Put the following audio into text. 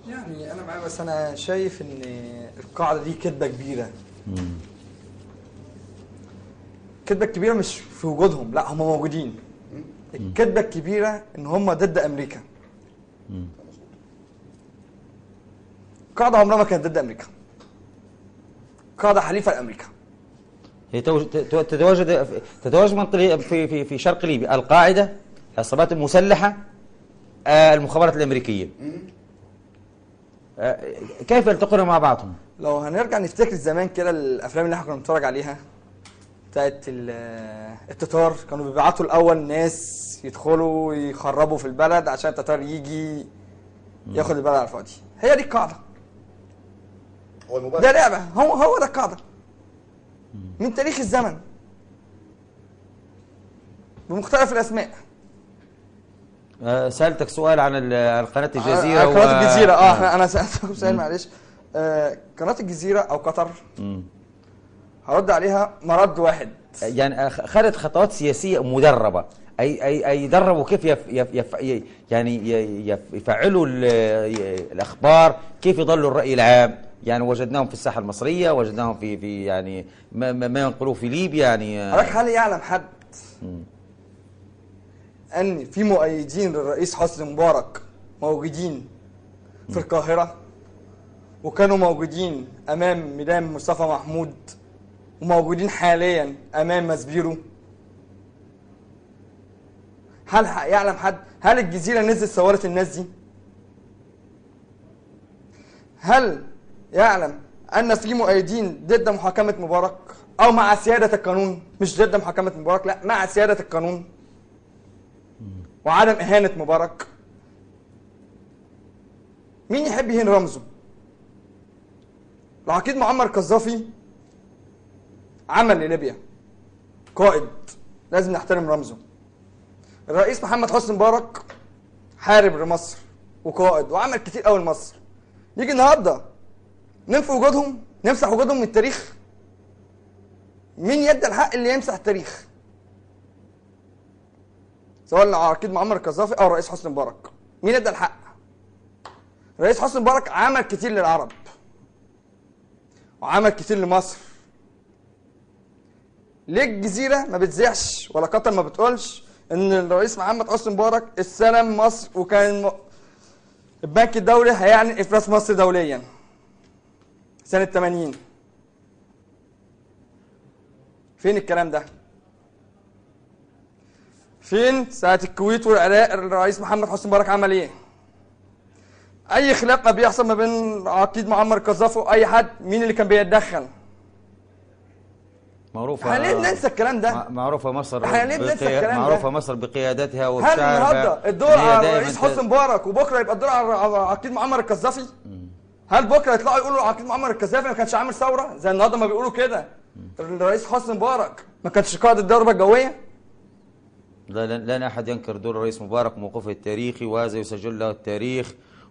يعني انا معايا، بس انا شايف ان القاعده دي كذبه كبيره. الكذبه الكبيره مش في وجودهم، لا هم موجودين. الكذبه الكبيره ان هم ضد امريكا. القاعده عمرها ما كانت ضد امريكا. قاعده حليفه لامريكا. هي تتواجد منطقة في شرق ليبيا، القاعده، العصابات المسلحه، المخابرات الامريكيه. كيف يلتقون مع بعضهم؟ لو هنرجع نفتكر زمان كده الافلام اللي احنا كنا بنتفرج عليها بتاعت التتار، كانوا بيبعتوا الاول ناس يدخلوا يخربوا في البلد عشان التتار يجي ياخد البلد على الفاضي. هي دي القاعده. ده لعبه، هو ده القاعده من تاريخ الزمن بمختلف الاسماء. سألتك سؤال عن قناة الجزيرة. قناة الجزيرة أنا سألتكم سؤال معلش. قناة الجزيرة أو قطر هرد عليها مرد واحد. يعني خدت خطوات سياسية مدربة، أي دربوا كيف يفعلوا الأخبار، كيف يضلوا الرأي العام. يعني وجدناهم في الساحة المصرية، وجدناهم في يعني ما ينقلوه في ليبيا. يعني هل يعلم حد أن في مؤيدين للرئيس حسني مبارك موجودين في القاهرة، وكانوا موجودين أمام ميدان مصطفى محمود، وموجودين حاليا أمام مسبيرو؟ هل يعلم حد؟ هل الجزيرة نزلت صورت الناس دي؟ هل يعلم أن في مؤيدين ضد محاكمة مبارك أو مع سيادة القانون؟ مش ضد محاكمة مبارك، لا، مع سيادة القانون وعدم إهانة مبارك. مين يحب يهين رمزه؟ العقيد معمر القذافي عمل لليبيا، قائد، لازم نحترم رمزه. الرئيس محمد حسني مبارك حارب لمصر وقائد وعمل كتير قوي لمصر. يجي النهارده ننفي وجودهم، نمسح وجودهم من التاريخ؟ مين يدى الحق اللي يمسح التاريخ؟ سواء العقيد معمر القذافي او الرئيس حسني مبارك، مين ادى الحق؟ الرئيس حسني مبارك عمل كتير للعرب وعمل كتير لمصر. ليه الجزيره ما بتذيعش ولا قطر ما بتقولش ان الرئيس محمد حسني مبارك استلم مصر وكان البنك الدولي هيعلن افلاس مصر دوليا سنه 80؟ فين الكلام ده؟ فين ساعة الكويت والعراق الرئيس محمد حسني مبارك عمل ايه؟ أي خلاف ما بيحصل ما بين عقيد معمر القذافي وأي حد، مين اللي كان بيتدخل؟ معروفة. احنا ليه بننسى الكلام ده؟ معروفة مصر. احنا ليه بننسى الكلام ده؟ معروفة مصر بقيادتها هل وبشعرها. النهارده الدور على الرئيس حسني مبارك وبكره يبقى الدور على عقيد معمر القذافي؟ هل بكره يطلعوا يقولوا عقيد معمر القذافي ما كانش عامل ثورة زي النهارده ما بيقولوا كده؟ الرئيس حسني مبارك ما كانش قائد الضربة الجوية؟ لا أحد ينكر دور الرئيس مبارك وموقفه التاريخي، وهذا يسجل له التاريخ.